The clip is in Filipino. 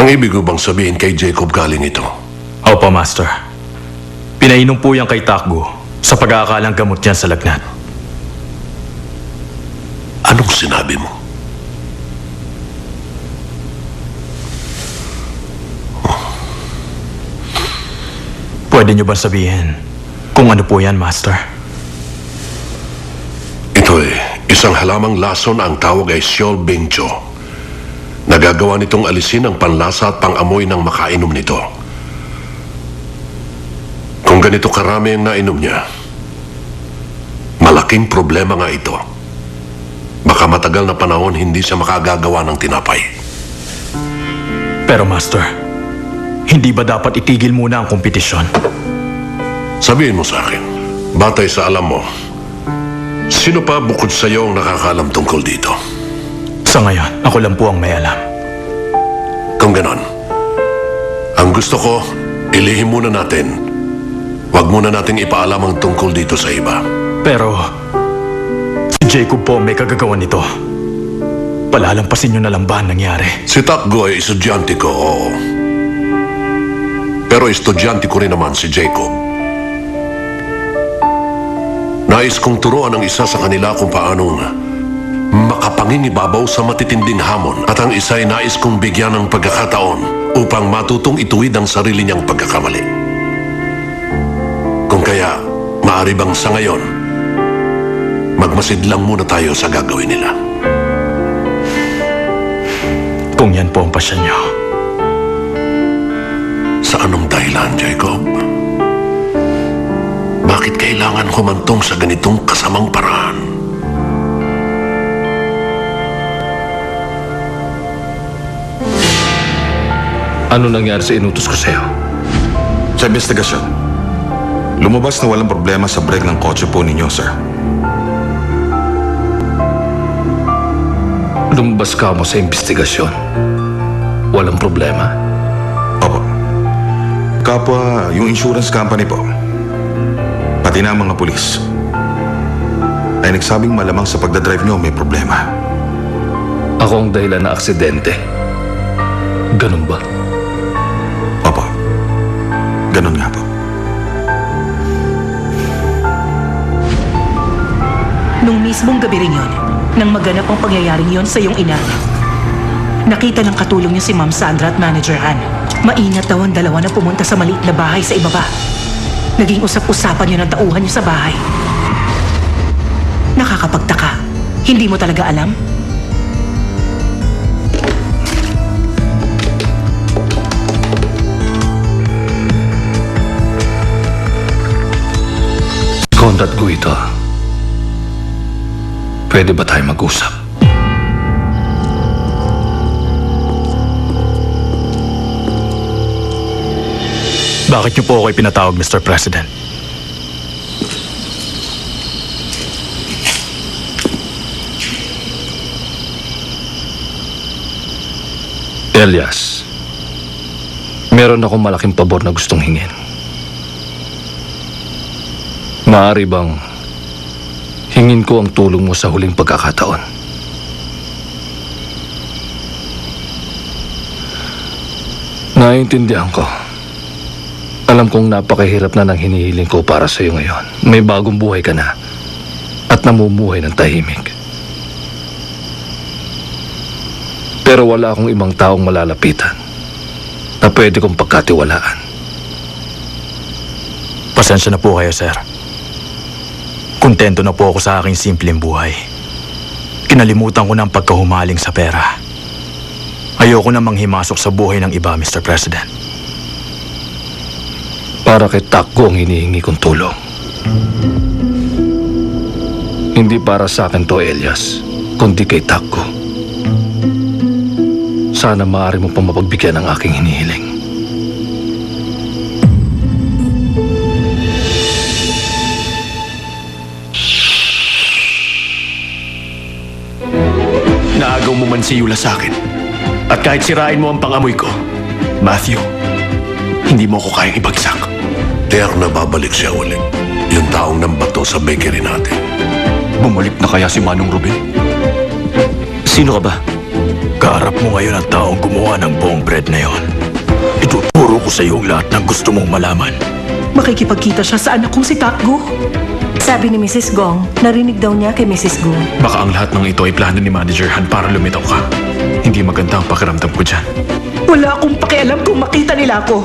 Ang ibig mo bang sabihin kay Jacob galing ito? Opo, Master. Pinainom po yan kay Takbo sa pag-aakalang gamot niyan sa lagnat. Anong sinabi mo? Pwede niyo ba sabihin kung ano po yan, Master? Ito isang halamang lason ang tawag ay Siol Bingcho. Nagagawa nitong alisin ang panlasa at pangamoy ng makainom nito. Kung ganito karami ang nainom niya, malaking problema nga ito. Baka matagal na panahon hindi siya makagagawa ng tinapay. Pero Master, hindi ba dapat itigil muna ang kompetisyon? Sabihin mo sa akin, batay sa alam mo, sino pa bukod sa iyo ang nakakaalam tungkol dito? Sa ngayon, ako lang po ang may alam. Kung ganon, ang gusto ko, ilihim muna natin. Huwag muna nating ipaalam ang tungkol dito sa iba. Pero, si Jacob po may kagagawan nito. Palalampasin niyo na lang ba ang nangyari? Si Takgo ay estudyante ko, oo. Pero estudyante ko rin naman si Jacob. Nais kong turuan ang isa sa kanila kung paanong makapangingibabaw sa matitinding hamon at ang isa ay nais kong bigyan ng pagkakataon upang matutong ituwid ang sarili niyang pagkakamali. Kung kaya, maaari bang sa ngayon, magmasid lang muna tayo sa gagawin nila. Kung yan po ang pasyon niyo. Sa anong dahilan, Jacob? Bakit kailangan humantong sa ganitong kasamang paraan? Ano nangyari sa inutos ko sa'yo? Sa investigasyon, lumabas na walang problema sa brake ng kotse po ninyo, sir. Lumabas ka mo sa investigasyon. Walang problema. Opo. Kapwa yung insurance company po, pati na ang mga pulis, ay nagsabing malamang sa pagdadrive nyo may problema. Ako ang dahilan na aksidente. Ganun ba? Opo. Ganun nga po. Nung mismong gabi rin yun, nang maganap ang pangyayaring yon sa iyong ina, nakita ng katulong niya si Ma'am Sandra at Manager Han. Maingat daw ang dalawa na pumunta sa maliit na bahay sa ibaba. Naging usap-usapan yun ang tauhan niyo sa bahay. Nakakapagtaka. Hindi mo talaga alam? Conrad Guito. Pwede ba tayo mag-usap? Bakit niyo po ako pinatawag, Mr. President? Elias, meron akong malaking pabor na gustong hingin. Maaari bang hingin ko ang tulong mo sa huling pagkakataon? Naiintindihan ko. Alam kong napakahirap na ng hinihiling ko para sa iyo ngayon. May bagong buhay ka na at namumuhay ng tahimik. Pero wala akong ibang taong malalapitan na pwede kong pagkatiwalaan. Pasensya na po kayo, sir. Kontento na po ako sa aking simpleng buhay. Kinalimutan ko na ang pagkahumaling sa pera. Ayoko namang himasok sa buhay ng iba, Mr. President. Para kay Takgo ang hinihingi kong tulong. Hindi para sa akin to, Elias, kundi kay Takgo. Sana maaari mo pang mapagbigyan ang aking hinihiling. Naagaw mo man si Yula sa akin. At kahit sirain mo ang pangamoy ko, Matthew, hindi mo ko kayang ibagsak. Tiyak na babalik siya ulit. Yung taong nambato sa bakery natin. Bumalik na kaya si Manong Ruben? Sino ka ba? Kaharap mo ngayon ang taong gumawa ng buong bread na yon. Ituturo ko sa iyo ang lahat ng gusto mong malaman. Makikipagkita siya sa anak kong si Takgo. Sabi ni Mrs. Gong, narinig daw niya kay Mrs. Gong. Baka ang lahat ng ito ay plano ni Manager Han para lumitaw ka. Hindi maganda ang pakiramdam ko dyan. Wala akong pakialam kung makita nila ako.